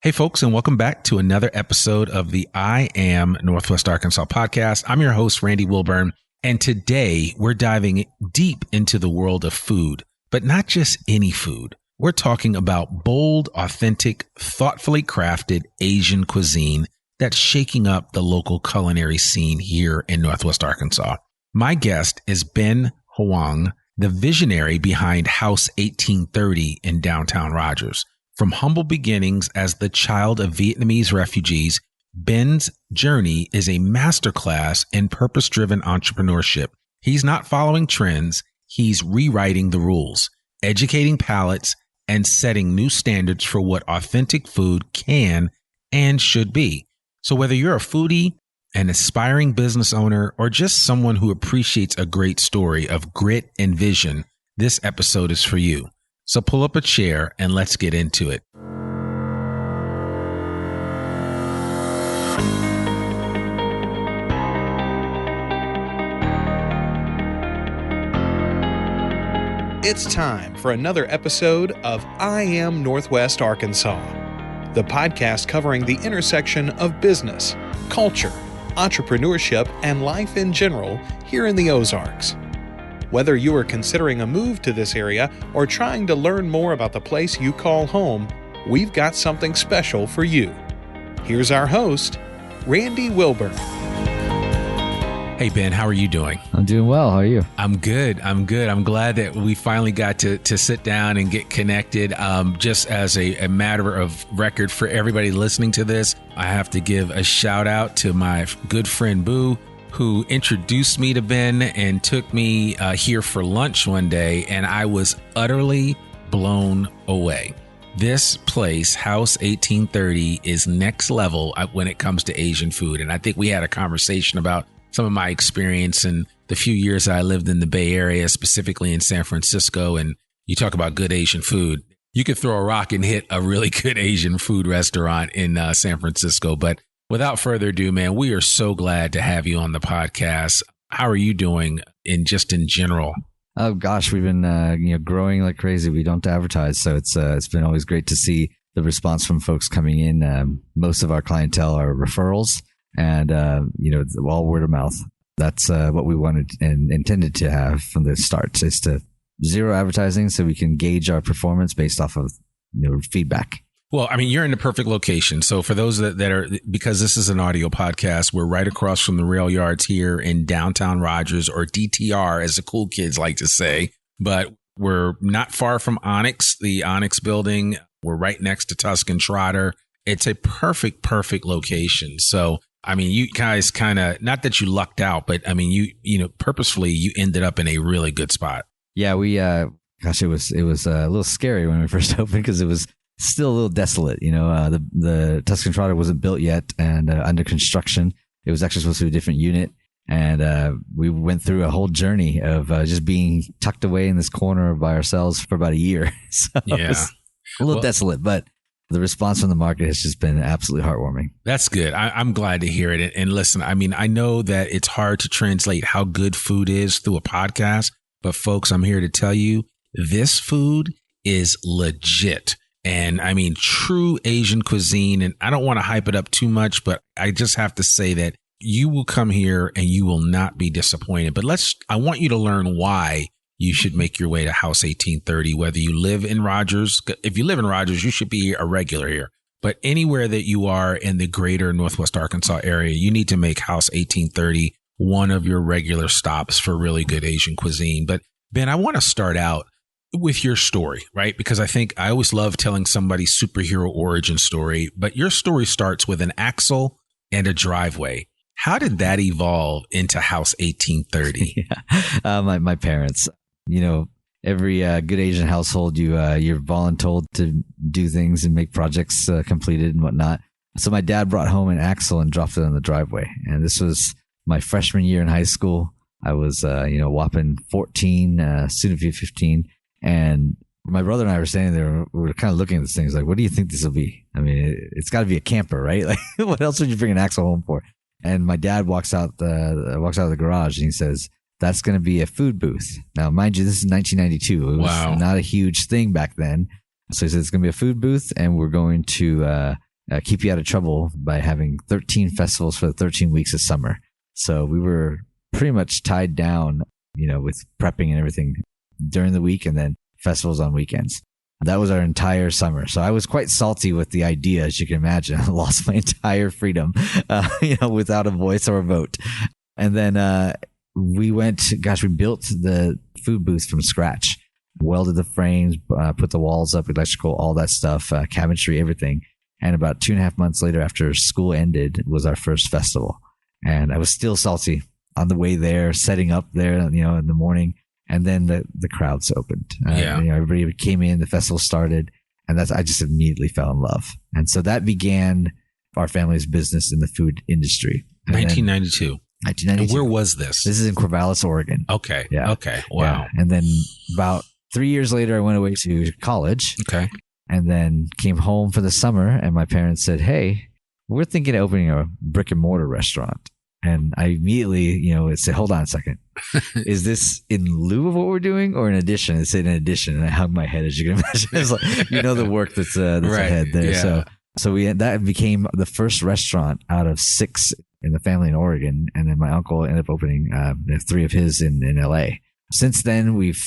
Hey, folks, and welcome back to another episode of the I Am Northwest Arkansas podcast. I'm your host, Randy Wilburn, and today we're diving deep into the world of food, but not just any food. We're talking about bold, authentic, thoughtfully crafted Asian cuisine that's shaking up the local culinary scene here in Northwest Arkansas. My guest is Binh Hoang, the visionary behind House 1830 in downtown Rogers. From humble beginnings as the child of Vietnamese refugees, Binh's journey is a masterclass in purpose-driven entrepreneurship. He's not following trends, he's rewriting the rules, educating palates, and setting new standards for what authentic food can and should be. So whether you're a foodie, an aspiring business owner, or just someone who appreciates a great story of grit and vision, this episode is for you. So pull up a chair and let's get into it. It's time for another episode of I Am Northwest Arkansas, the podcast covering the intersection of business, culture, entrepreneurship, and life in general here in the Ozarks. Whether you are considering a move to this area or trying to learn more about the place you call home, we've got something special for you. Here's our host, Randy Wilburn. Hey, Ben, how are you doing? I'm doing well. How are you? I'm good. I'm glad that we finally got to sit down and get connected. Just as a matter of record for everybody listening to this, I have to give a shout out to my good friend Boo, who introduced me to Binh and took me here for lunch one day, and I was utterly blown away. This place, House 1830, is next level when it comes to Asian food. And I think we had a conversation about some of my experience in the few years I lived in the Bay Area, specifically in San Francisco. And you talk about good Asian food. You could throw a rock and hit a really good Asian food restaurant in San Francisco. But without further ado, man, we are so glad to have you on the podcast. How are you doing in general? Oh gosh, we've been growing like crazy. We don't advertise, so it's been always great to see the response from folks coming in. Most of our clientele are referrals, and all word of mouth. That's what we wanted and intended to have from the start, is to zero advertising, so we can gauge our performance based off of feedback. Well, I mean, you're in the perfect location. So for those that are, because this is an audio podcast, we're right across from the rail yards here in downtown Rogers, or DTR, as the cool kids like to say. But we're not far from Onyx, the Onyx building. We're right next to Tuscan Trotter. It's a perfect location. So, I mean, you guys kind of, not that you lucked out, but I mean, you purposefully, you ended up in a really good spot. Yeah, it was a little scary when we first opened, because it was still a little desolate. The Tuscan Trotter wasn't built yet and under construction. It was actually supposed to be a different unit. And we went through a whole journey of just being tucked away in this corner by ourselves for about a year. So yeah. It was a little desolate, but the response from the market has just been absolutely heartwarming. That's good. I'm glad to hear it. And listen, I mean, I know that it's hard to translate how good food is through a podcast, but folks, I'm here to tell you, this food is legit. And I mean, true Asian cuisine. And I don't want to hype it up too much, but I just have to say that you will come here and you will not be disappointed. But I want you to learn why you should make your way to House 1830, whether you live in Rogers. If you live in Rogers, you should be a regular here. But anywhere that you are in the greater Northwest Arkansas area, you need to make House 1830 one of your regular stops for really good Asian cuisine. But Binh, I want to start out with your story, right? Because I always love telling somebody's superhero origin story, but your story starts with an axle and a driveway. How did that evolve into House 1830? Yeah. My parents, every good Asian household, you're voluntold to do things and make projects completed and whatnot. So my dad brought home an axle and dropped it on the driveway. And this was my freshman year in high school. I was, whopping 14, soon to be 15. And my brother and I were standing there. We were kind of looking at this thing. It's like, what do you think this will be? I mean, it's got to be a camper, right? Like, what else would you bring an axle home for? And my dad walks out of the garage and he says, "That's going to be a food booth." Now, mind you, this is 1992. It was not a huge thing back then. So he said, "It's going to be a food booth, and we're going to keep you out of trouble by having 13 festivals for the 13 weeks of summer. So we were pretty much tied down, with prepping and everything during the week and then festivals on weekends. That was our entire summer. So I was quite salty with the idea, as you can imagine. I lost my entire freedom, without a voice or a vote. And then we built the food booth from scratch, welded the frames, put the walls up, electrical, all that stuff, cabinetry, everything. And about 2.5 months later, after school ended, was our first festival. And I was still salty on the way there, setting up there, in the morning. And then the crowds opened. Everybody came in, the festival started, and I just immediately fell in love. And so that began our family's business in the food industry. 1992. 1992. And where was this? This is in Corvallis, Oregon. Okay. Yeah. Okay. Wow. Yeah. And then about 3 years later, I went away to college. Okay. And then came home for the summer, and my parents said, "Hey, we're thinking of opening a brick and mortar restaurant." And I immediately, said, "Hold on a second. Is this in lieu of what we're doing or in addition?" It said in addition. And I hugged my head, as you can imagine. It's like, the work that's right. ahead there. Yeah. So that became the first restaurant out of 6 in the family in Oregon. And then my uncle ended up opening 3 of his in LA. Since then, we've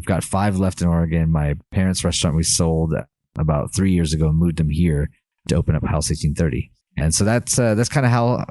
got 5 left in Oregon. My parents' restaurant we sold about 3 years ago, moved them here to open up House 1830. And so that's kind of how,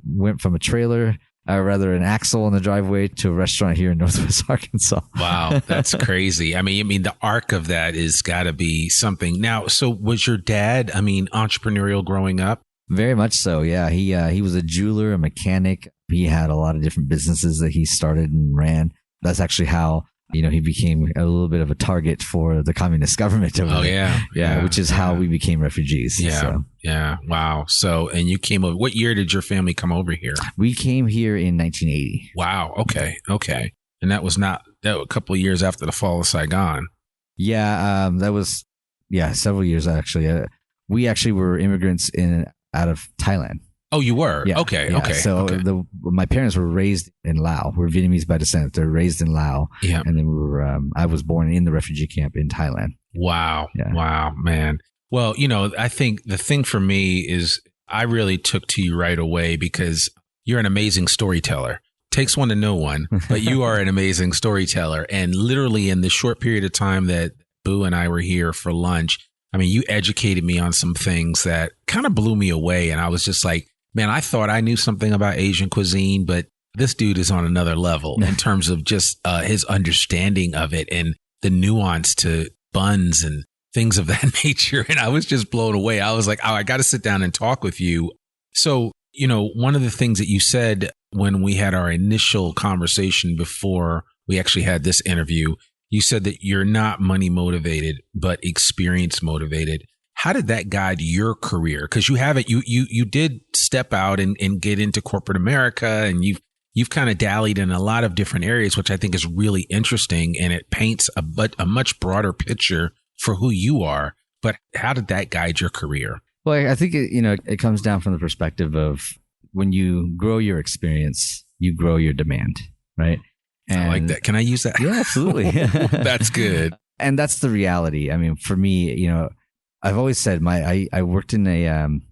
went from a trailer, an axle in the driveway to a restaurant here in Northwest Arkansas. Wow. That's crazy. I mean, the arc of that is gotta be something. Now, so was your dad, entrepreneurial growing up? Very much so. Yeah. He was a jeweler, a mechanic. He had a lot of different businesses that he started and ran. That's actually how, he became a little bit of a target for the communist government over there. Yeah. Which is how we became refugees. Yeah. So. Yeah. Wow. So, and you came over, what year did your family come over here? We came here in 1980. Wow. Okay. And that was a couple of years after the fall of Saigon. Yeah. That was, several years actually. We actually were immigrants out of Thailand. Oh, you were? Yeah. Okay. So my parents were raised in Laos. We're Vietnamese by descent. They're raised in Laos. Yeah. And then I was born in the refugee camp in Thailand. Wow. Yeah. Wow, man. Well, I think the thing for me is I really took to you right away because you're an amazing storyteller. Takes one to know one, but you are an amazing storyteller. And literally in the short period of time that Boo and I were here for lunch, you educated me on some things that kind of blew me away. And I was just like, man, I thought I knew something about Asian cuisine, but this dude is on another level in terms of just his understanding of it and the nuance to buns and things of that nature. And I was just blown away. I was like, oh, I got to sit down and talk with you. So, one of the things that you said when we had our initial conversation before we actually had this interview, you said that you're not money motivated, but experience motivated. How did that guide your career? Because you did step out and get into corporate America, and you've kind of dallied in a lot of different areas, which I think is really interesting, and it paints a much broader picture for who you are. But how did that guide your career? Well, I think it comes down from the perspective of when you grow your experience, you grow your demand, right? And I like that. Can I use that? Yeah, absolutely. That's good. And that's the reality. For me, I've always said I worked in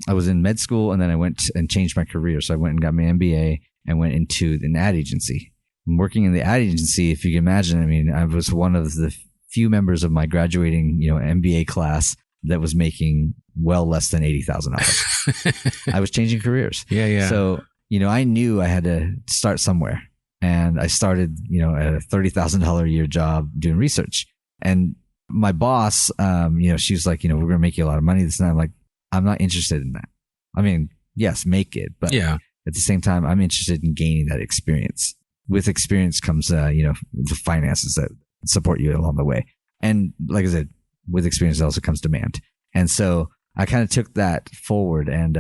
I was in med school, and then I went and changed my career. So I went and got my MBA and went into an ad agency. And working in the ad agency, if you can imagine, I was one of the few members of my graduating, MBA class that was making well less than $80,000. I was changing careers. Yeah. So, I knew I had to start somewhere. And I started, at a $30,000 a year job doing research. And my boss, she was like, we're going to make you a lot of money. This and I'm like, I'm not interested in that. Yes, make it. But at the same time, I'm interested in gaining that experience. With experience comes, the finances that support you along the way. And like I said, with experience also comes demand. And so I kind of took that forward and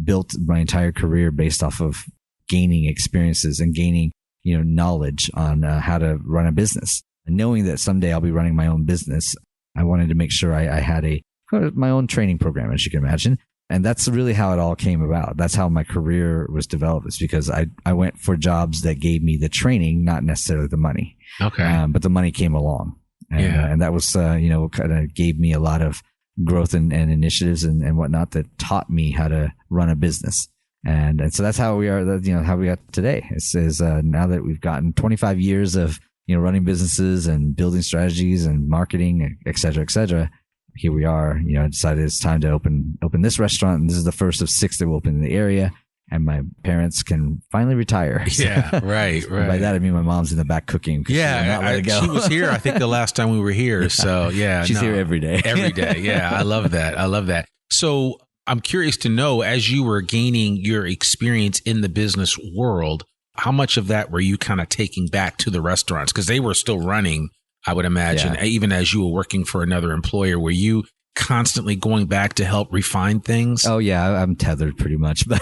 built my entire career based off of gaining experiences and gaining, knowledge on how to run a business. And knowing that someday I'll be running my own business, I wanted to make sure I had my own training program, as you can imagine. And that's really how it all came about. That's how my career was developed. It's because I went for jobs that gave me the training, not necessarily the money. Okay. But the money came along. And that was, kind of gave me a lot of growth and initiatives and whatnot that taught me how to run a business. And so that's how we are, how we got today. Is now that we've gotten 25 years of, running businesses and building strategies and marketing, et cetera, here we are, I decided it's time to open this restaurant. And this is the first of 6 that will open in the area. And my parents can finally retire. Yeah, right. By that, I mean my mom's in the back cooking. Yeah, she was here, I think, the last time we were here. So, yeah. She's here every day. Every day. Yeah, I love that. So I'm curious to know, as you were gaining your experience in the business world, how much of that were you kind of taking back to the restaurants? Because they were still running, I would imagine, even as you were working for another employer. Were you constantly going back to help refine things? Oh yeah, I'm tethered pretty much. But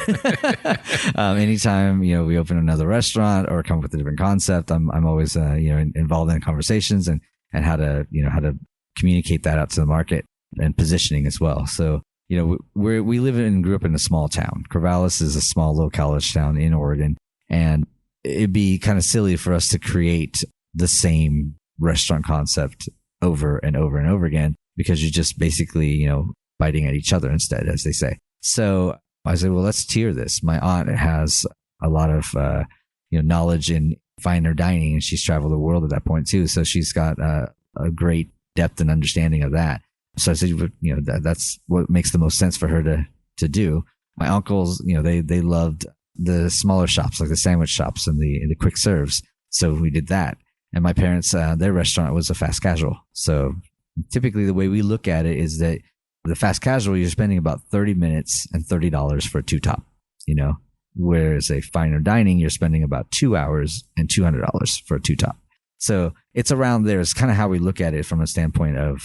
anytime we open another restaurant or come up with a different concept, I'm always involved in conversations and how to communicate that out to the market and positioning as well. So we live and grew up in a small town. Corvallis is a small little college town in Oregon, and it'd be kind of silly for us to create the same restaurant concept over and over and over again, because you're just basically, biting at each other instead, as they say. So I said, well, let's tier this. My aunt has a lot of, knowledge in finer dining, and she's traveled the world at that point too. So she's got a great depth and understanding of that. So I said, that's what makes the most sense for her to do. My uncles, they loved the smaller shops, like the sandwich shops and the quick serves. So we did that. And my parents, their restaurant was a fast casual. So typically the way we look at it is that the fast casual, you're spending about 30 minutes and $30 for a 2-top, whereas a finer dining, you're spending about 2 hours and $200 for a 2-top. So it's around there. It's kind of how we look at it from a standpoint of,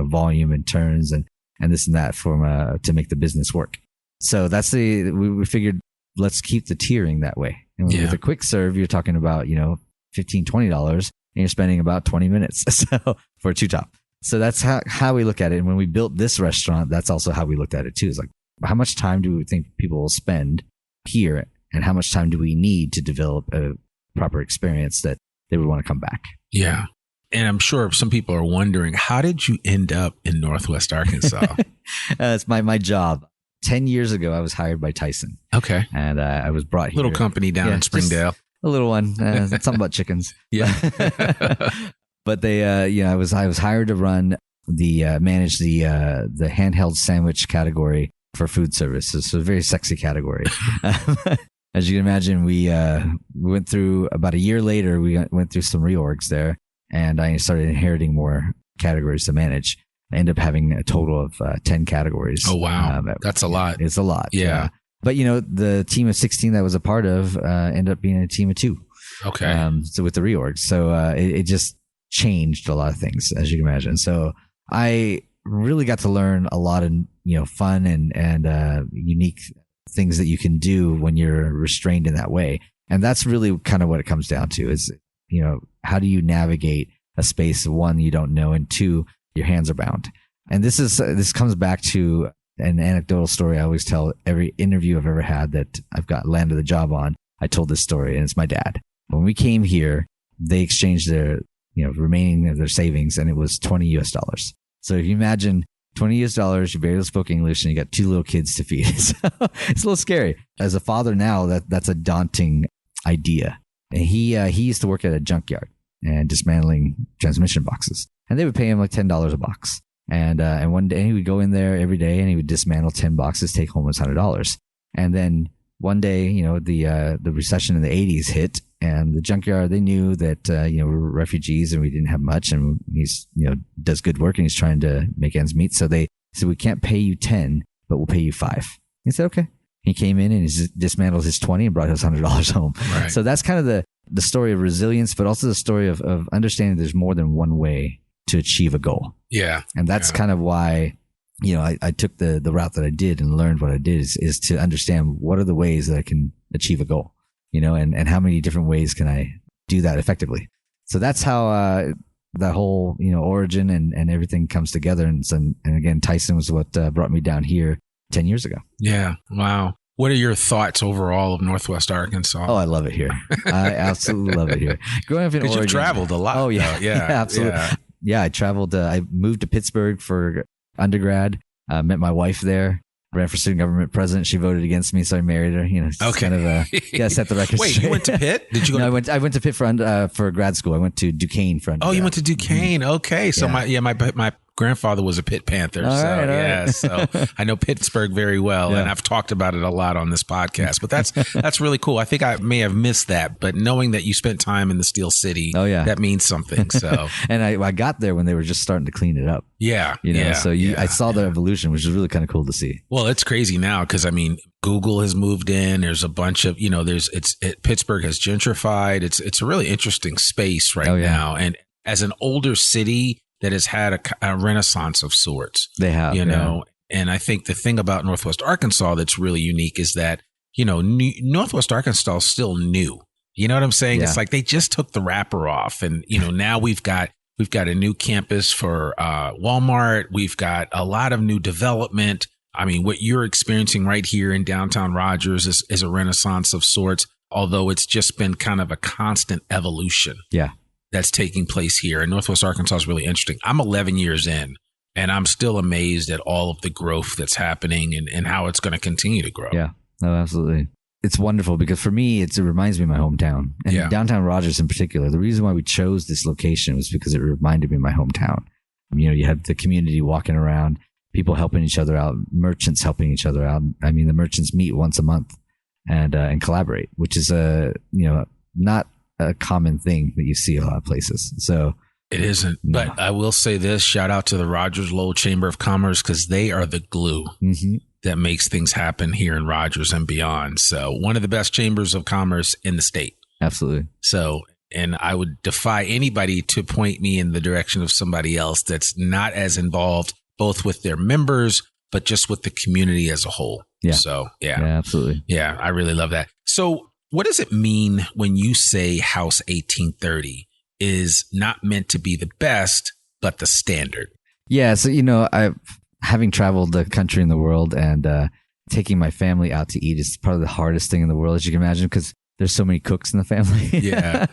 volume and turns and this and that to make the business work. So that's we figured, let's keep the tiering that way. And with a quick serve, you're talking about, $15, $20, and you're spending about 20 minutes for a 2-top. So that's how we look at it. And when we built this restaurant, that's also how we looked at it too. It's like, how much time do we think people will spend here, and how much time do we need to develop a proper experience that they would want to come back? Yeah. And I'm sure some people are wondering, how did you end up in Northwest Arkansas? It's my job. 10 years ago, I was hired by Tyson. Okay. And I was brought here. Little company down in Springdale. A little one. Something about chickens. Yeah. But they, I was hired to run manage the handheld sandwich category for food services. So a very sexy category. As you can imagine, we went through about a year later, we went through some reorgs there, and I started inheriting more categories to manage. I ended up having a total of 10 categories. Oh, wow. That's a lot. It's a lot. Yeah. But, the team of 16 that I was a part of ended up being a team of 2. Okay. So with the reorgs. So it just changed a lot of things, as you can imagine. So I really got to learn a lot of, fun and unique things that you can do when you're restrained in that way. And that's really kind of what it comes down to is, how do you navigate a space, one, you don't know, and 2, your hands are bound. And this comes back to an anecdotal story I always tell every interview I've ever had that I've got landed the job on. I told this story, and it's my dad. When we came here, they exchanged their, remaining of their savings, and it was $20 US. So if you imagine $20 US, you barely spoke English, and you got 2 little kids to feed. So it's a little scary. As a father now, that's a daunting idea. And he used to work at a junkyard and dismantling transmission boxes, and they would pay him like $10 a box. And one day he would go in there every day, and he would dismantle 10 boxes, take home his $100. And then one day, the recession in the 80s hit, and the junkyard, they knew that, we were refugees and we didn't have much, and he's, does good work and he's trying to make ends meet. So they said, we can't pay you 10, but we'll pay you 5. He said, okay. He came in and he dismantled his 20 and brought his $100 home. Right. So that's kind of the story of resilience, but also the story of understanding there's more than one way to achieve a goal. Yeah. And that's kind of why, I took the route that I did and learned what I did is to understand what are the ways that I can achieve a goal, and how many different ways can I do that effectively. So that's how that whole, origin and everything comes together. And again, Tyson was what brought me down here 10 years ago. Yeah. Wow. What are your thoughts overall of Northwest Arkansas? Oh, I love it here. I absolutely love it here. Growing up in Oregon. You've traveled a lot. Oh, yeah. Yeah. Absolutely. Yeah, I traveled. I moved to Pittsburgh for undergrad. Met my wife there. Ran for student government president. She voted against me, so I married her. You know, okay. Kind of set the record Wait, straight. you went to Pitt? Did you go? No, I went to Pitt for grad school. I went to Duquesne for undergrad. Oh, you went to Duquesne. Okay, so my grandfather was a Pitt Panther. All right. So I know Pittsburgh very well, and I've talked about it a lot on this podcast. But that's really cool. I think I may have missed that, but knowing that you spent time in the Steel City, that means something. So, and I got there when they were just starting to clean it up. Yeah, you know. So I saw the evolution, which is really kind of cool to see. Well, it's crazy now because I mean, Google has moved in. There's a bunch of Pittsburgh has gentrified. It's a really interesting space right now, and as an older city that has had a renaissance of sorts. They have, you know, and I think the thing about Northwest Arkansas that's really unique is that, you know, Northwest Arkansas is still new. You know what I'm saying? It's like they just took the wrapper off, and you know, now we've got a new campus for Walmart. We've got a lot of new development. I mean, what you're experiencing right here in downtown Rogers is a renaissance of sorts, although it's just been kind of a constant evolution. Yeah. That's taking place here. And Northwest Arkansas is really interesting. I'm 11 years in, and I'm still amazed at all of the growth that's happening and how it's going to continue to grow. Yeah, no, absolutely. It's wonderful because for me, it reminds me of my hometown. And downtown Rogers in particular, the reason why we chose this location was because it reminded me of my hometown. You know, you have the community walking around, people helping each other out, merchants helping each other out. I mean, the merchants meet once a month and collaborate, which is not a common thing that you see a lot of places. So it isn't, but I will say this, shout out to the Rogers Lowell Chamber of Commerce, because they are the glue that makes things happen here in Rogers and beyond. So one of the best chambers of commerce in the state. Absolutely. So, and I would defy anybody to point me in the direction of somebody else that's not as involved, both with their members, but just with the community as a whole. Yeah. So, yeah, absolutely. Yeah, I really love that. So what does it mean when you say House 1830 is not meant to be the best, but the standard? Yeah. So, you know, having traveled the country and the world and taking my family out to eat is probably the hardest thing in the world, as you can imagine, because there's so many cooks in the family. Yeah.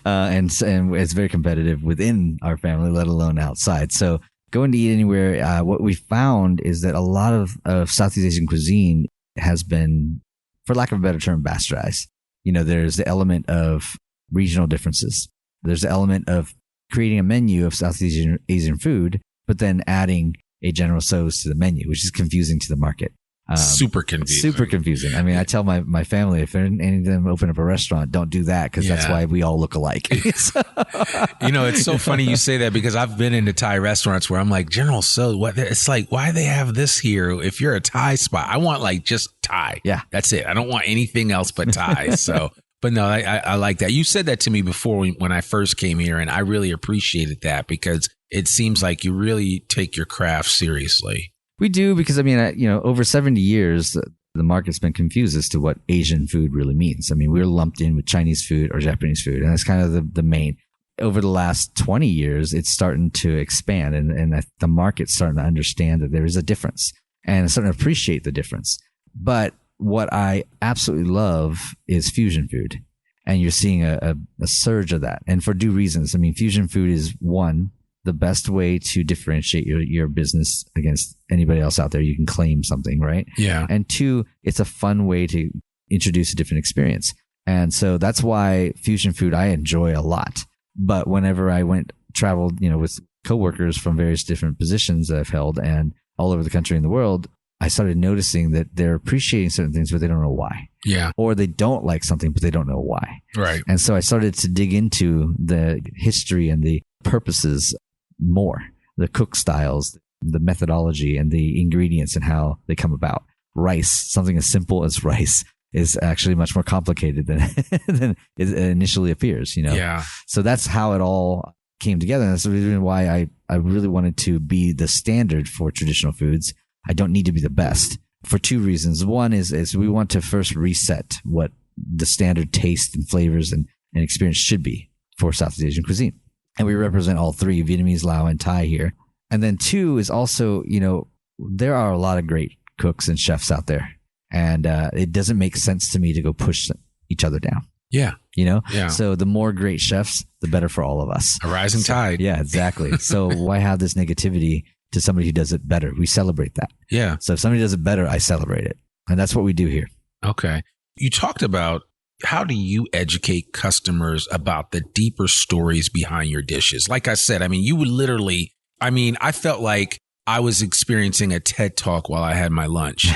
And it's very competitive within our family, let alone outside. So going to eat anywhere, what we found is that a lot of Southeast Asian cuisine has been, for lack of a better term, bastardized. You know, there's the element of regional differences. There's the element of creating a menu of Southeast Asian food, but then adding a General Tso's to the menu, which is confusing to the market. Super confusing. I mean, I tell my family, if any of them open up a restaurant, don't do that, because that's why we all look alike. You know, it's so funny you say that, because I've been into Thai restaurants where I'm like, General Tso, what? It's like, why do they have this here? If you're a Thai spot, I want like just Thai. Yeah. That's it. I don't want anything else but Thai. So, but no, I like that. You said that to me before when I first came here, and I really appreciated that, because it seems like you really take your craft seriously. We do, because I mean, over 70 years, the market's been confused as to what Asian food really means. I mean, we're lumped in with Chinese food or Japanese food, and that's kind of the main. Over the last 20 years, it's starting to expand, and the market's starting to understand that there is a difference and starting to appreciate the difference. But what I absolutely love is fusion food, and you're seeing a surge of that, and for due reasons. I mean, fusion food is the best way to differentiate your business against anybody else out there. You can claim something, right? Yeah. And two, it's a fun way to introduce a different experience. And so that's why fusion food I enjoy a lot. But whenever I traveled, with coworkers from various different positions that I've held and all over the country and the world, I started noticing that they're appreciating certain things, but they don't know why. Yeah. Or they don't like something, but they don't know why. Right. And so I started to dig into the history and the purposes more, the cook styles, the methodology, and the ingredients and how they come about. Rice, something as simple as rice, is actually much more complicated than it initially appears, Yeah. So that's how it all came together. And that's the reason why I really wanted to be the standard for traditional foods. I don't need to be the best, for two reasons. One is we want to first reset what the standard taste and flavors and experience should be for Southeast Asian cuisine. And we represent all three, Vietnamese, Lao, and Thai here. And then two is also, there are a lot of great cooks and chefs out there. And it doesn't make sense to me to go push each other down. Yeah. Yeah. So the more great chefs, the better for all of us. A rising tide. Yeah, exactly. So why have this negativity to somebody who does it better. We celebrate that. Yeah. So if somebody does it better, I celebrate it. And that's what we do here. Okay. You talked about how do you educate customers about the deeper stories behind your dishes? Like I said, I mean, you would literally, I felt like I was experiencing a TED Talk while I had my lunch,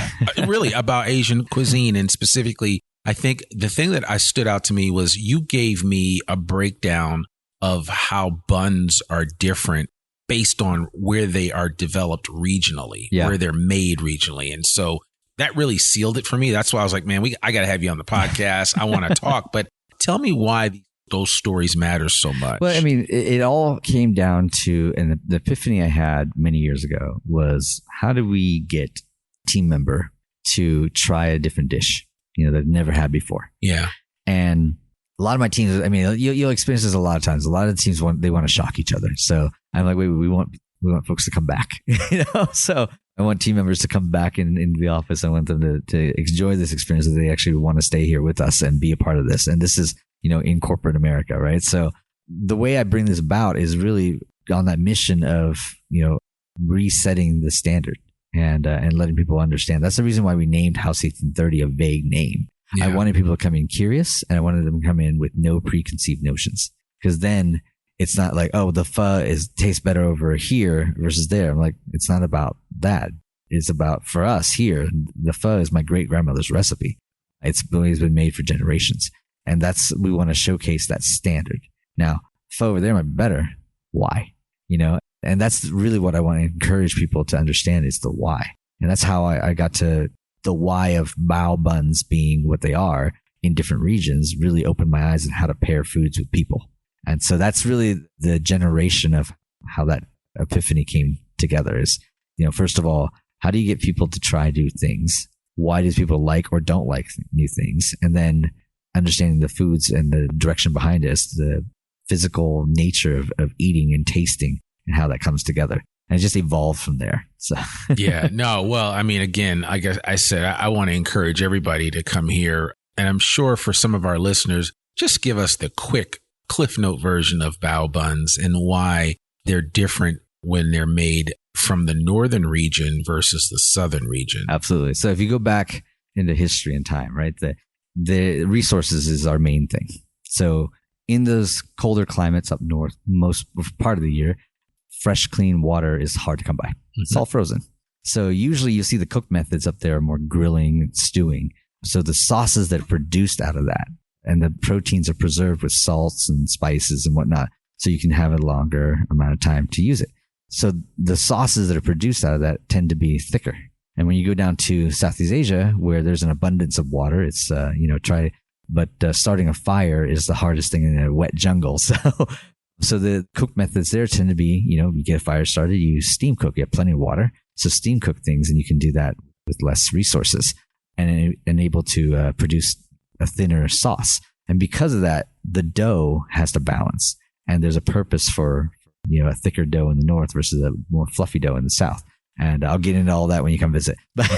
really about Asian cuisine. And specifically, I think the thing that stood out to me was you gave me a breakdown of how buns are different based on where they are developed regionally, where they're made regionally. And so that really sealed it for me. That's why I was like, man, I got to have you on the podcast. I want to talk, but tell me why those stories matter so much. Well, I mean, it all came down to, and the epiphany I had many years ago was, how do we get a team member to try a different dish, they've never had before? Yeah. And a lot of my teams, I mean, you'll experience this a lot of times. A lot of the teams want to shock each other. So I'm like, wait, we want folks to come back, So I want team members to come back into the office. I want them to enjoy this experience, that they actually want to stay here with us and be a part of this. And this is, in corporate America, right? So the way I bring this about is really on that mission of, resetting the standard and letting people understand. That's the reason why we named House 1830 a vague name. Yeah. I wanted people to come in curious, and I wanted them to come in with no preconceived notions, because then it's not like, oh, the pho tastes better over here versus there. I'm like, it's not about that. It's about, for us here, the pho is my great grandmother's recipe. It's always been made for generations. And we want to showcase that standard. Now, pho over there might be better. Why? And that's really what I want to encourage people to understand, is the why. And that's how I got to the why of bao buns being what they are in different regions, really opened my eyes on how to pair foods with people. And so that's really the generation of how that epiphany came together is, first of all, how do you get people to try new things? Why do people like or don't like new things? And then understanding the foods and the direction behind it, the physical nature of eating and tasting and how that comes together. And it just evolved from there. So yeah, no, well, I mean, again, I guess I said, I want to encourage everybody to come here. And I'm sure for some of our listeners, just give us the quick Cliff Note version of bao buns and why they're different when they're made from the northern region versus the southern region. Absolutely. So if you go back into history and time, right, the resources is our main thing. So in those colder climates up north, most part of the year, fresh, clean water is hard to come by. Mm-hmm. It's all frozen. So usually you see the cook methods up there are more grilling and stewing. So the sauces that are produced out of that and the proteins are preserved with salts and spices and whatnot, so you can have a longer amount of time to use it. So the sauces that are produced out of that tend to be thicker. And when you go down to Southeast Asia, where there's an abundance of water, it's, starting a fire is the hardest thing in a wet jungle. So the cook methods there tend to be, you get a fire started, you steam cook, you have plenty of water. So steam cook things, and you can do that with less resources and able to produce a thinner sauce. And because of that, the dough has to balance. And there's a purpose for, a thicker dough in the north versus a more fluffy dough in the south. And I'll get into all that when you come visit. But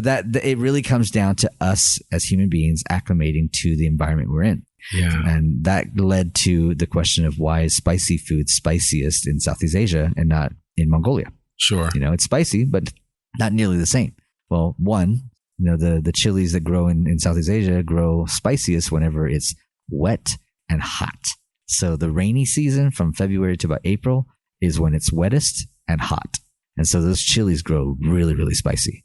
that it really comes down to us as human beings acclimating to the environment we're in. Yeah. And that led to the question of why is spicy food spiciest in Southeast Asia and not in Mongolia? Sure. It's spicy, but not nearly the same. Well, one, the chilies that grow in Southeast Asia grow spiciest whenever it's wet and hot. So the rainy season from February to about April is when it's wettest and hot. And so those chilies grow really, really spicy.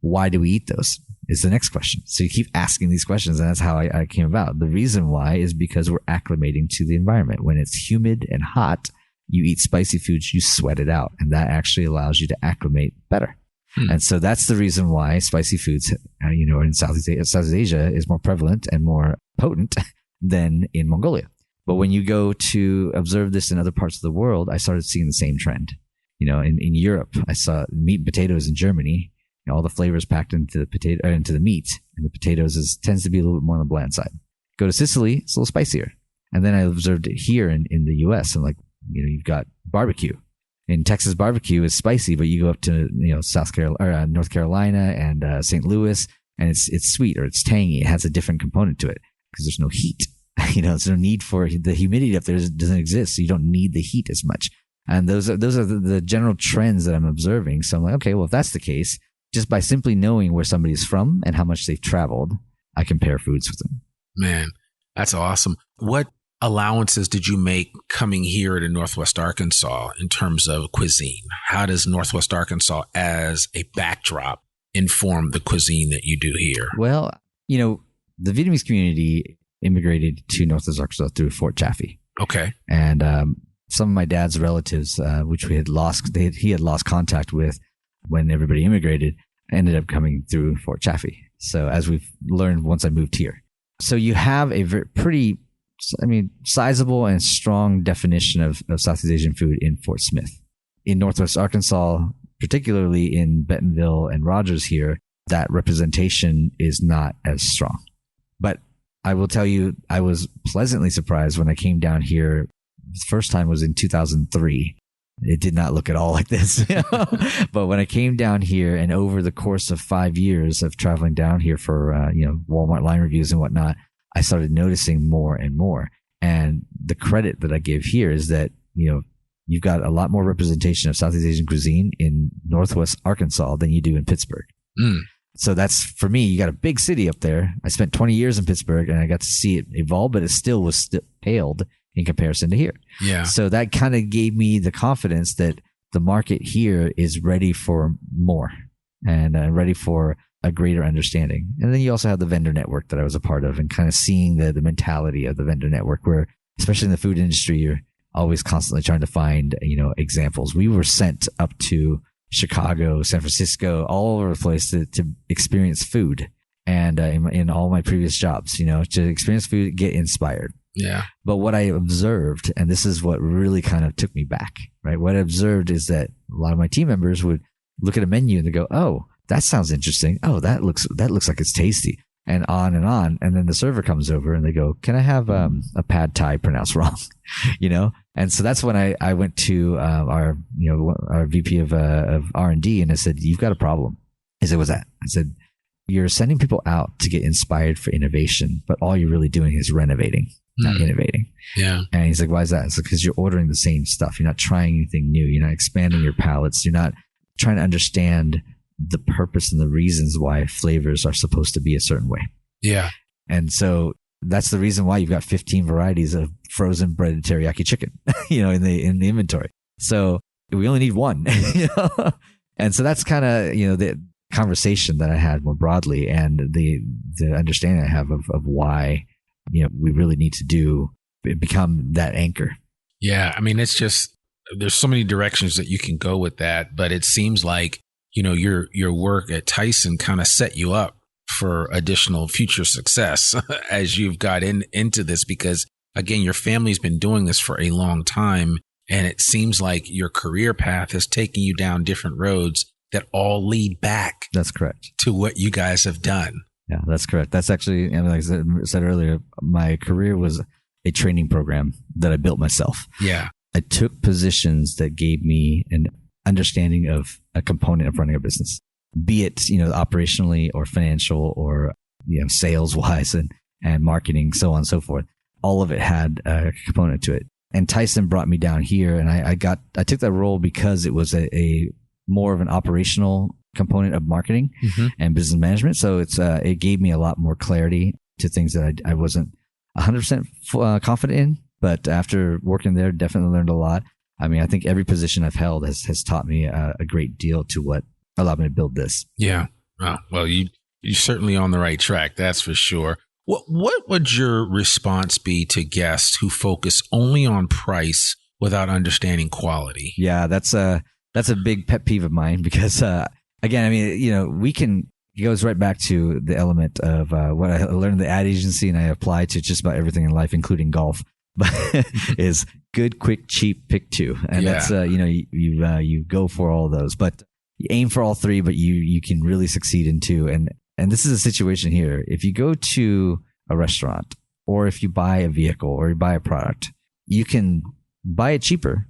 Why do we eat those? Is the next question. So you keep asking these questions, and that's how I came about. The reason why is because we're acclimating to the environment. When it's humid and hot, you eat spicy foods, you sweat it out, and that actually allows you to acclimate better. And so that's the reason why spicy foods, in Southeast Asia is more prevalent and more potent than in Mongolia. But when you go to observe this in other parts of the world, I started seeing the same trend. In Europe, I saw meat and potatoes in Germany. All the flavors packed into the meat, and the potatoes tends to be a little bit more on the bland side. Go to Sicily, it's a little spicier. And then I observed it here in the U.S. and you've got barbecue. In Texas, barbecue is spicy, but you go up to North Carolina and St. Louis, and it's sweet or it's tangy. It has a different component to it because there's no heat. There's no need for the humidity up there doesn't exist, so you don't need the heat as much. And those are the general trends that I'm observing. So I'm like, okay, well, if that's the case, just by simply knowing where somebody's from and how much they've traveled, I compare foods with them. Man, that's awesome. What allowances did you make coming here to Northwest Arkansas in terms of cuisine? How does Northwest Arkansas as a backdrop inform the cuisine that you do here? Well, the Vietnamese community immigrated to Northwest Arkansas through Fort Chaffee. Okay. And some of my dad's relatives, which he had lost contact with when everybody immigrated, ended up coming through Fort Chaffee. So as we've learned once I moved here. So you have a pretty sizable and strong definition of Southeast Asian food in Fort Smith. In Northwest Arkansas, particularly in Bentonville and Rogers here, that representation is not as strong. But I will tell you, I was pleasantly surprised when I came down here. The first time was in 2003. It did not look at all like this. But when I came down here, and over the course of 5 years of traveling down here for Walmart line reviews and whatnot, I started noticing more and more. And the credit that I give here is that, you've got a lot more representation of Southeast Asian cuisine in Northwest Arkansas than you do in Pittsburgh. Mm. So that's, for me, you got a big city up there. I spent 20 years in Pittsburgh and I got to see it evolve, but it still paled in comparison to here. Yeah. So that kind of gave me the confidence that the market here is ready for more and ready for a greater understanding. And then you also have the vendor network that I was a part of, and kind of seeing the mentality of the vendor network, where especially in the food industry, you're always constantly trying to find, examples. We were sent up to Chicago, San Francisco, all over the place to experience food. And in all my previous jobs, to experience food, get inspired. Yeah. But what I observed, and this is what really kind of took me back, right? What I observed is that a lot of my team members would look at a menu and they go, "Oh, that sounds interesting. Oh, that looks like it's tasty." And on and on. And then the server comes over and they go, "Can I have a pad thai pronounced wrong?" And so that's when I went to our VP of R&D, and I said, "You've got a problem." He said, "What's that?" I said, "You're sending people out to get inspired for innovation, but all you're really doing is renovating, not innovating." Yeah. And he's like, "Why is that?" It's because you're ordering the same stuff. You're not trying anything new. You're not expanding your palates. You're not trying to understand the purpose and the reasons why flavors are supposed to be a certain way." Yeah. And so that's the reason why you've got 15 varieties of frozen breaded teriyaki chicken, in the inventory. So we only need one, And so that's kind of, the conversation that I had more broadly, and the understanding I have of why, we really need to become that anchor. Yeah. I mean, it's just, there's so many directions that you can go with that, but it seems like, your work at Tyson kind of set you up for additional future success as you've got into this, because again, your family's been doing this for a long time, and it seems like your career path is taking you down different roads that all lead back. That's correct. To what you guys have done. Yeah, that's correct. That's actually, like I said earlier, my career was a training program that I built myself. Yeah. I took positions that gave me an understanding of a component of running a business, be it, operationally or financial or, sales wise and marketing, so on and so forth. All of it had a component to it. And Tyson brought me down here, and I took that role because it was a more of an operational component of marketing and business management. So it gave me a lot more clarity to things that I wasn't 100% confident in. But after working there, definitely learned a lot. I mean, I think every position I've held has taught me a great deal to what allowed me to build this. Yeah. Well, you're certainly on the right track. That's for sure. What would your response be to guests who focus only on price without understanding quality? Yeah, that's a big pet peeve of mine, because, again, I mean, it goes right back to the element of what I learned in the ad agency, and I apply to just about everything in life, including golf. But is good, quick, cheap, pick two. And that's, you go for all those, but you aim for all three, but you can really succeed in two. And this is a situation here. If you go to a restaurant, or if you buy a vehicle, or you buy a product, you can buy it cheaper,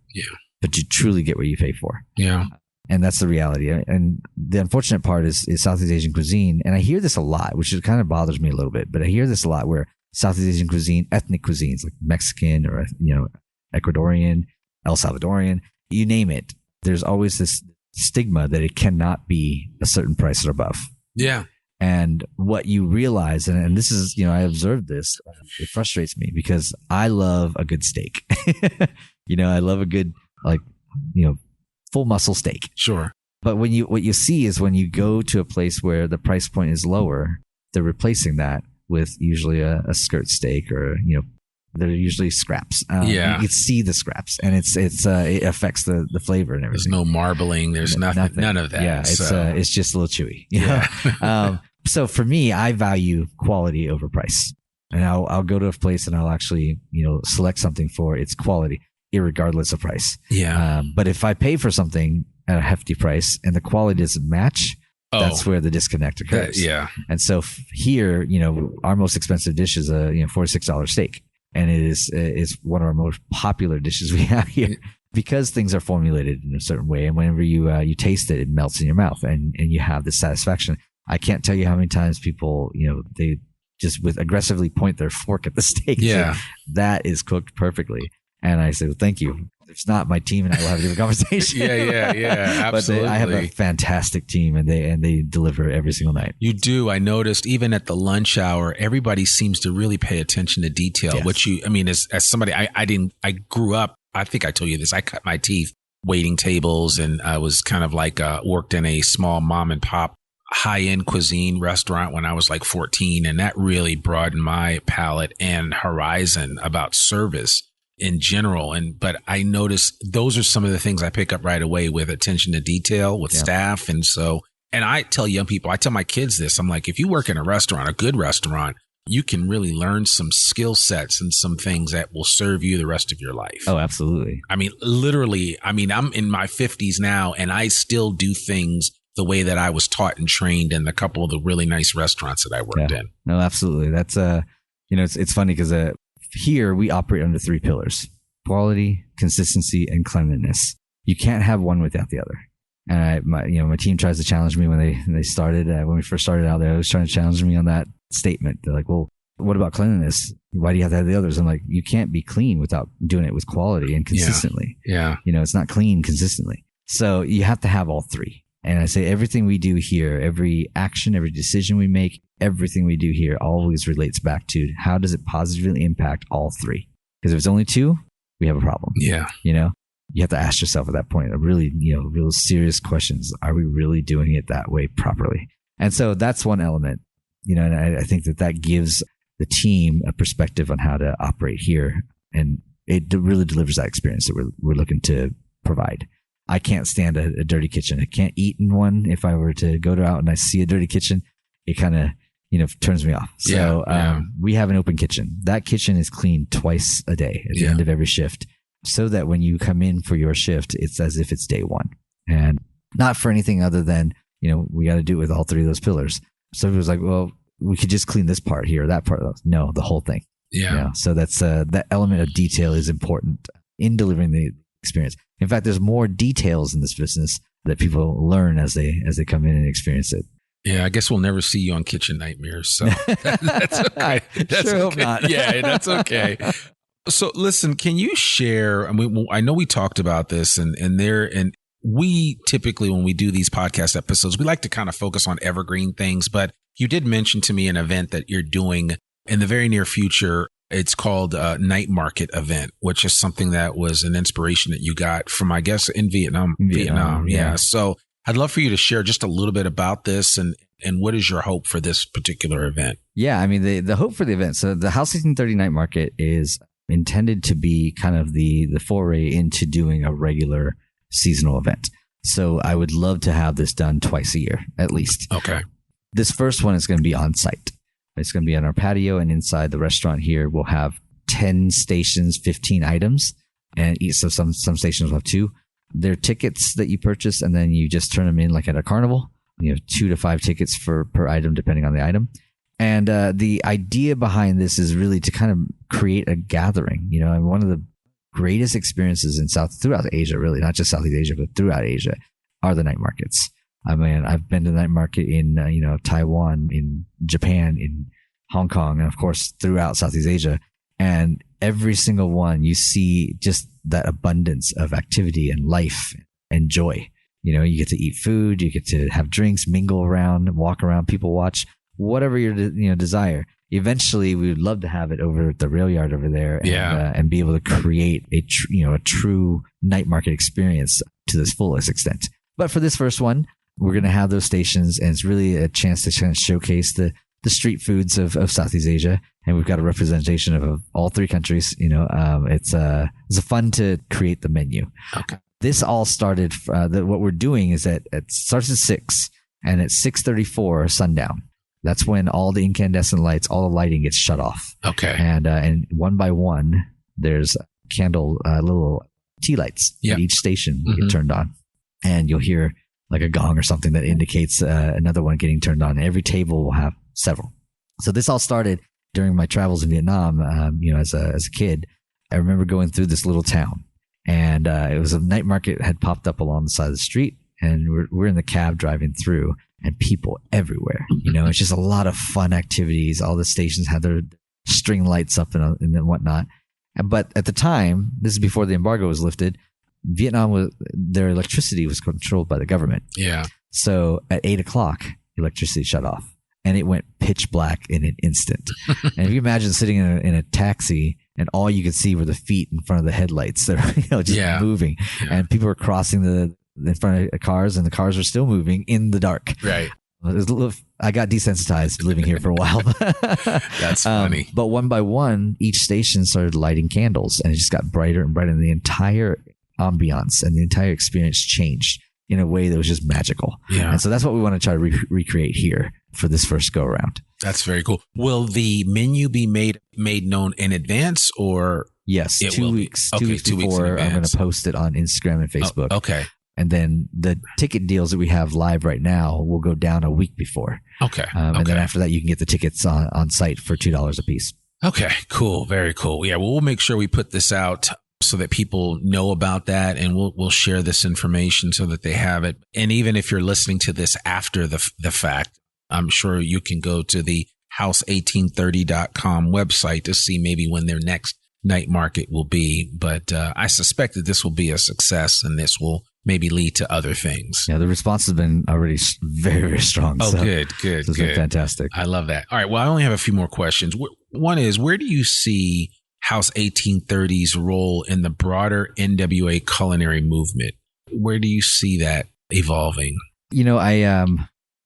but you truly get what you pay for. Yeah. And that's the reality. And the unfortunate part is Southeast Asian cuisine. And I hear this a lot, which kind of bothers me a little bit, but I hear this a lot where Southeast Asian cuisine, ethnic cuisines like Mexican or, Ecuadorian, El Salvadorian, you name it, there's always this stigma that it cannot be a certain price or above. Yeah. And what you realize, and this is, I observed this, it frustrates me because I love a good steak. I love a good, full muscle steak. Sure. But what you see is when you go to a place where the price point is lower, they're replacing that with usually a skirt steak or, they're usually scraps. You can see the scraps, and it affects the flavor and everything. There's no marbling. There's nothing. None of that. Yeah, it's just a little chewy. So for me, I value quality over price, and I'll go to a place and I'll actually select something for its quality, irregardless of price. Yeah. But if I pay for something at a hefty price and the quality doesn't match, that's where the disconnect occurs. And so here, our most expensive dish is a $46 steak. And it is one of our most popular dishes we have here because things are formulated in a certain way. And whenever you taste it, it melts in your mouth and you have this satisfaction. I can't tell you how many times people, they just aggressively point their fork at the steak. Yeah. That is cooked perfectly. And I say, well, thank you. If not, my team and I will have a different conversation. Yeah, absolutely. But I have a fantastic team, and they deliver every single night. You do. I noticed even at the lunch hour, everybody seems to really pay attention to detail. Yes. Which as somebody, I grew up. I think I told you this. I cut my teeth waiting tables, and I was kind of worked in a small mom and pop high-end cuisine restaurant when I was 14, and that really broadened my palate and horizon about service in general. But I noticed those are some of the things I pick up right away with attention to detail with staff. And I tell young people, I tell my kids this, I'm like, if you work in a restaurant, a good restaurant, you can really learn some skill sets and some things that will serve you the rest of your life. Oh, absolutely. Literally, I'm in my 50s now, and I still do things the way that I was taught and trained in a couple of the really nice restaurants that I worked in. No, absolutely. That's, it's funny because here we operate under 3 pillars: quality, consistency, and cleanliness. You can't have one without the other. And my team tries to challenge me when they started, when we first started out there, I was trying to challenge me on that statement. They're like, well, what about cleanliness? Why do you have to have the others? I'm like, you can't be clean without doing it with quality and consistently. Yeah. It's not clean consistently. So you have to have all 3. And I say everything we do here, every action, every decision we make, everything we do here always relates back to how does it positively impact all 3? Because if it's only 2, we have a problem. Yeah. You have to ask yourself at that point a really, real serious questions. Are we really doing it that way properly? And so that's one element, and I think that gives the team a perspective on how to operate here. And it really delivers that experience that we're looking to provide. I can't stand a dirty kitchen. I can't eat in one. If I were to go out and I see a dirty kitchen, it kind of, turns me off. So we have an open kitchen. That kitchen is cleaned twice a day at the end of every shift, so that when you come in for your shift, it's as if it's day one, and not for anything other than, we got to do it with all 3 of those pillars. So it was like, well, we could just clean this part here, that part. No, the whole thing. Yeah. So that's that element of detail is important in delivering the experience. In fact, there's more details in this business that people learn as they come in and experience it. Yeah, I guess we'll never see you on Kitchen Nightmares. So that's okay. That's sure okay. Hope not. Yeah, that's okay. So listen, can you share? I know we talked about this, and we typically, when we do these podcast episodes, we like to kind of focus on evergreen things. But you did mention to me an event that you're doing in the very near future. It's called a night market event, which is something that was an inspiration that you got from, I guess, in Vietnam. Yeah. So I'd love for you to share just a little bit about this and what is your hope for this particular event? Yeah, the hope for the event. So the House 1830 Night Market is intended to be kind of the foray into doing a regular seasonal event. So I would love to have this done twice a year, at least. Okay. This first one is going to be on site. It's going to be on our patio, and inside the restaurant here, we'll have 10 stations, 15 items, and so some stations will have 2. They're tickets that you purchase, and then you just turn them in like at a carnival. You have 2 to 5 tickets per item, depending on the item. And the idea behind this is really to kind of create a gathering. And one of the greatest experiences throughout Asia, really, not just Southeast Asia, but throughout Asia, are the night markets. I've been to the night market in Taiwan, in Japan, in Hong Kong, and of course throughout Southeast Asia. And every single one, you see just that abundance of activity and life and joy. You know, you get to eat food, you get to have drinks, mingle around, walk around, people watch, whatever your desire. Eventually, we would love to have it over at the rail yard over there, and be able to create a true night market experience to this fullest extent. But for this first one, we're going to have those stations, and it's really a chance to kind of showcase the street foods of Southeast Asia. And we've got a representation of all three countries. You know, it's fun to create the menu. Okay. This all started, what we're doing is that it starts at 6, and at 6:34 sundown, that's when all the incandescent lights, all the lighting gets shut off. Okay. And one by one, there's little tea lights at each station get turned on. And you'll hear like a gong or something that indicates another one getting turned on. Every table will have several. So this all started during my travels in Vietnam. As a kid, I remember going through this little town, and it was a night market had popped up along the side of the street, and we're in the cab driving through, and people everywhere. You know, it's just a lot of fun activities. All the stations had their string lights up and whatnot. But at the time, this is before the embargo was lifted, Vietnam their electricity was controlled by the government. Yeah. So at 8:00, electricity shut off, and it went pitch black in an instant. And if you imagine sitting in a taxi, and all you could see were the feet in front of the headlights that are just moving, and people were crossing in front of cars, and the cars were still moving in the dark. Right. I got desensitized living here for a while. That's funny. But one by one, each station started lighting candles, and it just got brighter and brighter, and the entire ambiance and the entire experience changed in a way that was just magical. Yeah. And so that's what we want to try to recreate here for this first go around. That's very cool. Will the menu be made known in advance, or? Yes, 2 weeks. Okay, 2 weeks before. I'm going to post it on Instagram and Facebook. Oh, okay. And then the ticket deals that we have live right now will go down a week before. Okay. And then after that, you can get the tickets on site for $2 a piece. Okay, cool. Very cool. Yeah, well, we'll make sure we put this out so that people know about that, and we'll share this information so that they have it. And even if you're listening to this after the fact, I'm sure you can go to the house1830.com website to see maybe when their next night market will be. But I suspect that this will be a success, and this will maybe lead to other things. Yeah, the response has been already very, very strong. Oh, so good. It's been fantastic. I love that. All right, well, I only have a few more questions. One is, where do you see House 1830's role in the broader NWA culinary movement? Where do you see that evolving? You know,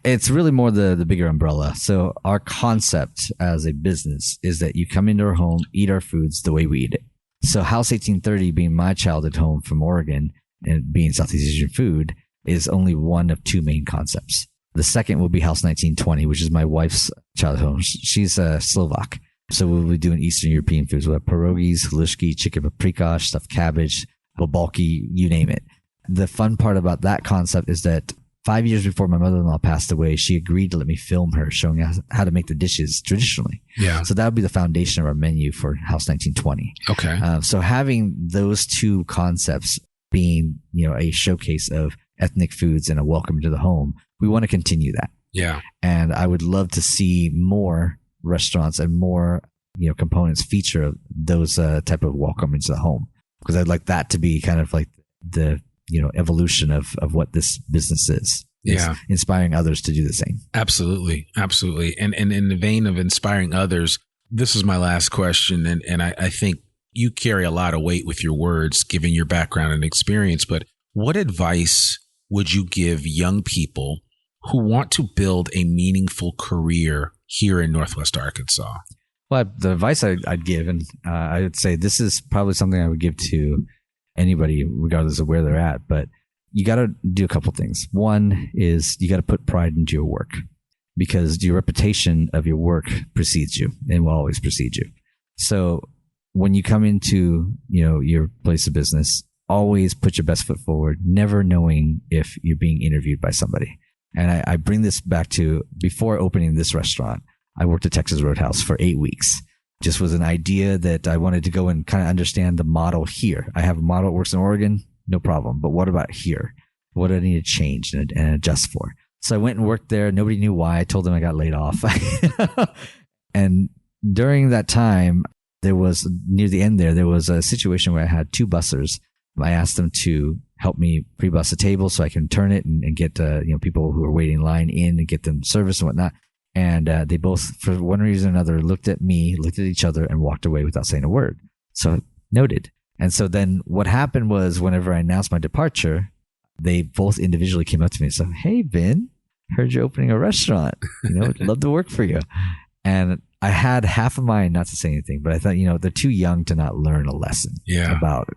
it's really more the bigger umbrella. So our concept as a business is that you come into our home, eat our foods the way we eat it. So House 1830, being my childhood home from Oregon and being Southeast Asian food, is only one of two main concepts. The second will be House 1920, which is my wife's childhood home. She's Slovak. So we'll be doing Eastern European foods. We'll have pierogies, halushki, chicken paprika, stuffed cabbage, bulgogi, you name it. The fun part about that concept is that 5 years before my mother-in-law passed away, she agreed to let me film her showing us how to make the dishes traditionally. Yeah. So that would be the foundation of our menu for House 1920. Okay. So having those two concepts being, a showcase of ethnic foods and a welcome to the home, we want to continue that. Yeah. And I would love to see more restaurants and more, components feature those type of welcome into the home, because I'd like that to be kind of like the evolution of what this business is. Yeah. Inspiring others to do the same. Absolutely. Absolutely. And in the vein of inspiring others, this is my last question. And I think you carry a lot of weight with your words, given your background and experience. But what advice would you give young people who want to build a meaningful career here in Northwest Arkansas? Well, the advice I'd give, and I would say this is probably something I would give to anybody, regardless of where they're at, but you got to do a couple things. One is you got to put pride into your work, because your reputation of your work precedes you and will always precede you. So when you come into, your place of business, always put your best foot forward, never knowing if you're being interviewed by somebody. And I bring this back to before opening this restaurant, I worked at Texas Roadhouse for 8 weeks. Just was an idea that I wanted to go and kind of understand the model here. I have a model that works in Oregon, no problem. But what about here? What do I need to change and adjust for? So I went and worked there. Nobody knew why. I told them I got laid off. And during that time, there was near the end there was a situation where I had 2 bussers. I asked them to help me pre-bus a table so I can turn it and get people who are waiting in line in and get them service and whatnot. And they both, for one reason or another, looked at me, looked at each other, and walked away without saying a word. So noted. And so then what happened was, whenever I announced my departure, they both individually came up to me and said, "Hey, Binh, heard you're opening a restaurant. I'd love to work for you." And I had half of mine not to say anything, but I thought, they're too young to not learn a lesson about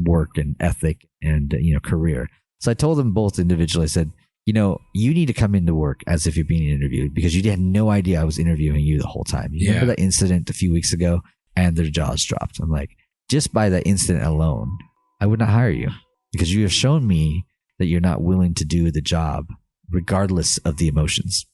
work and ethic and, career. So I told them both individually, I said, you need to come into work as if you're being interviewed, because you had no idea I was interviewing you the whole time. You remember that incident a few weeks ago? And their jaws dropped. I'm like, just by that incident alone, I would not hire you, because you have shown me that you're not willing to do the job regardless of the emotions.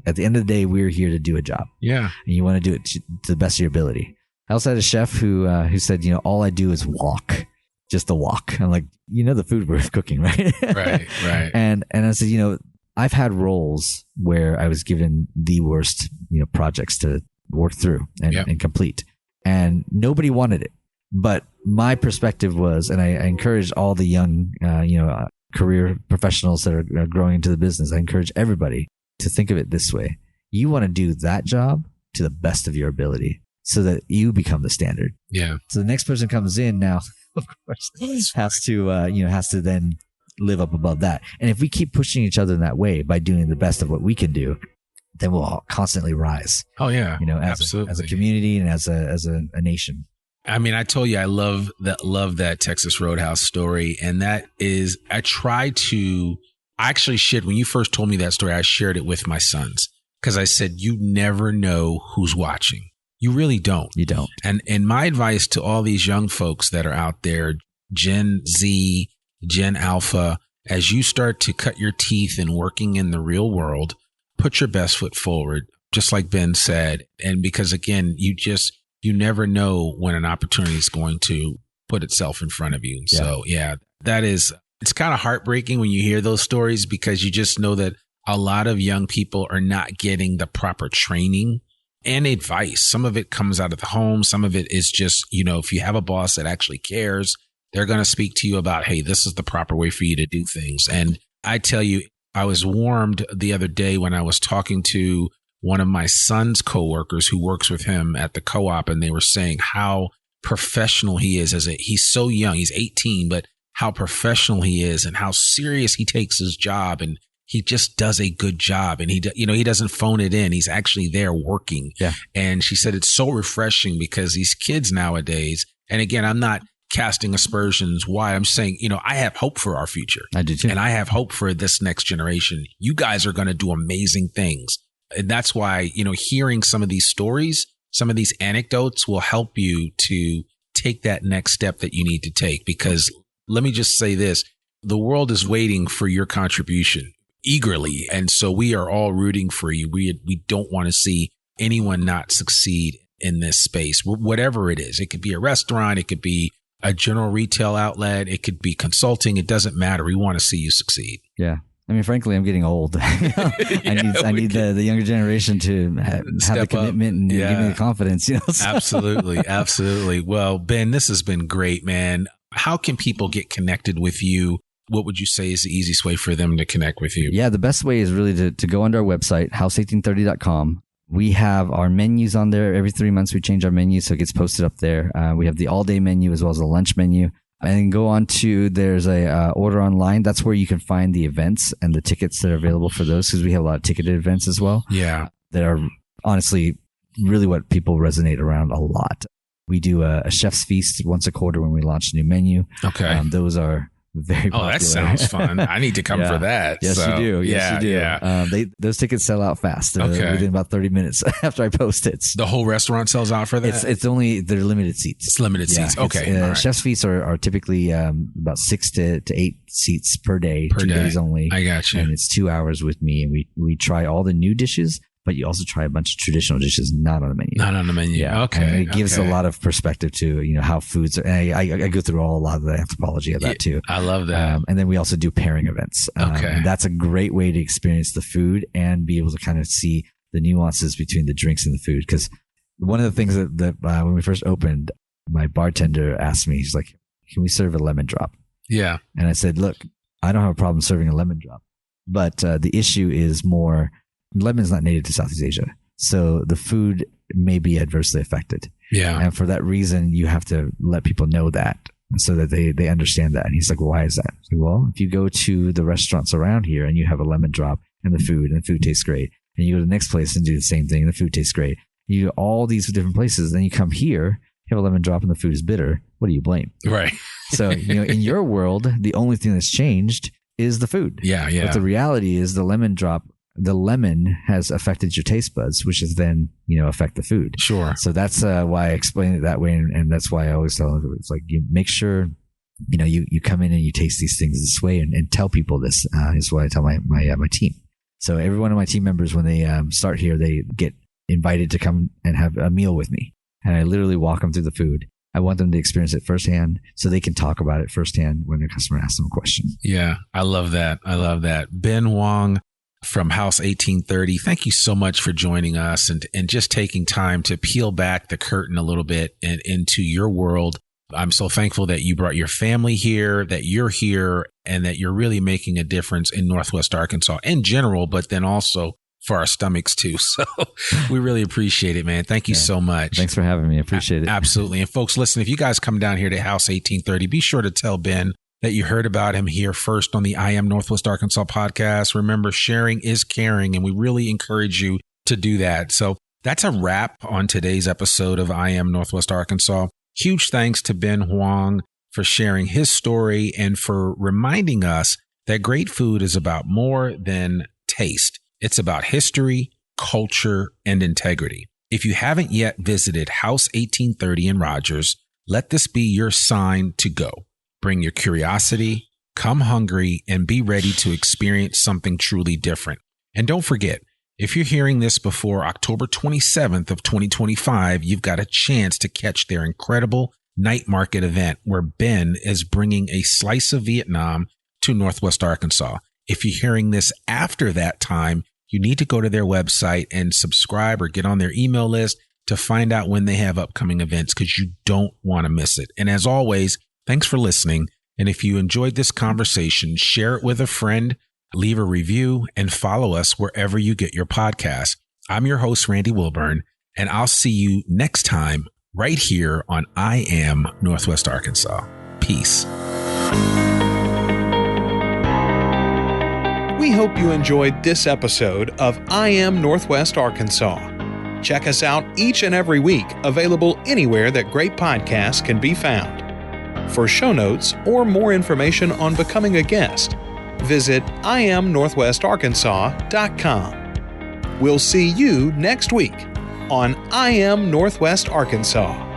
At the end of the day, we're here to do a job. Yeah. And you want to do it to the best of your ability. I also had a chef who said, all I do is walk, just the walk. I'm like, the food we're cooking, right? Right. And I said, I've had roles where I was given the worst, projects to work through and complete, and nobody wanted it. But my perspective was, and I encourage all the young, career professionals that are growing into the business, I encourage everybody to think of it this way. You want to do that job to the best of your ability so that you become the standard. Yeah. So the next person comes in now, of course, has to then live up above that. And if we keep pushing each other in that way by doing the best of what we can do, then we'll all constantly rise. Oh yeah. Absolutely. As a community and as a nation. I mean, I told you I love that Texas Roadhouse story. And that is, I actually shared, when you first told me that story, I shared it with my sons, because I said, you never know who's watching. You really don't. You don't. And my advice to all these young folks that are out there, Gen Z, Gen Alpha, as you start to cut your teeth in working in the real world, put your best foot forward, just like Binh said. And because again, you never know when an opportunity is going to put itself in front of you. And so, it's kind of heartbreaking when you hear those stories, because you just know that a lot of young people are not getting the proper training and advice. Some of it comes out of the home. Some of it is just, if you have a boss that actually cares, they're going to speak to you about, hey, this is the proper way for you to do things. And I tell you, I was warmed the other day when I was talking to one of my son's coworkers who works with him at the co-op, and they were saying how professional he is. He's so young, he's 18, but how professional he is and how serious he takes his job, and he just does a good job, and he doesn't phone it in. He's actually there working. Yeah. And she said it's so refreshing, because these kids nowadays, and again, I'm not casting aspersions why, I'm saying, I have hope for our future. I do too. And I have hope for this next generation. You guys are going to do amazing things. And that's why, hearing some of these stories, some of these anecdotes will help you to take that next step that you need to take. Because let me just say this, the world is waiting for your contribution eagerly. And so we are all rooting for you. We don't want to see anyone not succeed in this space, whatever it is. It could be a restaurant. It could be a general retail outlet. It could be consulting. It doesn't matter. We want to see you succeed. Yeah. I mean, frankly, I'm getting old. I need the younger generation to have the commitment and give me the confidence. Absolutely. Absolutely. Well, Binh, this has been great, man. How can people get connected with you? What would you say is the easiest way for them to connect with you? Yeah, the best way is really to go onto our website, house1830.com. We have our menus on there. Every 3 months, we change our menu, so it gets posted up there. We have the all-day menu as well as the lunch menu. And then go on to, there's a order online. That's where you can find the events and the tickets that are available for those, because we have a lot of ticketed events as well. Yeah. That are honestly really what people resonate around a lot. We do a chef's feast once a quarter when we launch a new menu. Okay. Those are very popular. Oh, that sounds fun. I need to come for that. Yes, you do. Yes, you do. Yeah. Those tickets sell out fast. Within about 30 minutes after I post it. The whole restaurant sells out for that? It's only, they're limited seats. It's limited seats. Okay. Right. Chef's feasts are typically about 6 to 8 seats per day, 2 days only. I got you. And it's 2 hours with me. And we try all the new dishes, but you also try a bunch of traditional dishes not on the menu. Not on the menu. Yeah. Okay. And it gives a lot of perspective to, how foods are. And I go through a lot of the anthropology of that too. I love that. And then we also do pairing events. And that's a great way to experience the food and be able to kind of see the nuances between the drinks and the food. Because one of the things that when we first opened, my bartender asked me, he's like, can we serve a lemon drop? Yeah. And I said, look, I don't have a problem serving a lemon drop, but the issue is more, lemon's not native to Southeast Asia. So the food may be adversely affected. Yeah. And for that reason, you have to let people know that so that they understand that. And he's like, well, why is that? Like, well, if you go to the restaurants around here and you have a lemon drop and the food tastes great, and you go to the next place and do the same thing and the food tastes great, you go all these different places, then you come here, you have a lemon drop and the food is bitter. What do you blame? Right. So, in your world, the only thing that's changed is the food. Yeah. Yeah. But the reality is the lemon has affected your taste buds, which is then, affect the food. Sure. So that's why I explain it that way. And that's why I always tell them, it's like, you make sure, you come in and you taste these things this way and tell people this, is what I tell my team. So every one of my team members, when they start here, they get invited to come and have a meal with me. And I literally walk them through the food. I want them to experience it firsthand so they can talk about it firsthand when their customer asks them a question. Yeah, I love that. Binh Hoang from House 1830, thank you so much for joining us and just taking time to peel back the curtain a little bit and into your world. I'm so thankful that you brought your family here, that you're here, and that you're really making a difference in Northwest Arkansas in general, but then also for our stomachs too. So we really appreciate it, man. Thank you so much. Thanks for having me. I appreciate it. Absolutely. And folks, listen, if you guys come down here to House 1830, be sure to tell Ben that you heard about him here first on the I Am Northwest Arkansas podcast. Remember, sharing is caring, and we really encourage you to do that. So that's a wrap on today's episode of I Am Northwest Arkansas. Huge thanks to Binh Hoang for sharing his story and for reminding us that great food is about more than taste. It's about history, culture, and integrity. If you haven't yet visited House 1830 in Rogers, let this be your sign to go. Bring your curiosity, come hungry, and be ready to experience something truly different. And don't forget, if you're hearing this before October 27th of 2025, you've got a chance to catch their incredible night market event where Ben is bringing a slice of Vietnam to Northwest Arkansas. If you're hearing this after that time, you need to go to their website and subscribe or get on their email list to find out when they have upcoming events, because you don't want to miss it. And as always, thanks for listening. And if you enjoyed this conversation, share it with a friend, leave a review, and follow us wherever you get your podcasts. I'm your host, Randy Wilburn, and I'll see you next time right here on I Am Northwest Arkansas. Peace. We hope you enjoyed this episode of I Am Northwest Arkansas. Check us out each and every week, available anywhere that great podcasts can be found. For show notes or more information on becoming a guest, visit iamnorthwestarkansas.com. We'll see you next week on I Am Northwest Arkansas.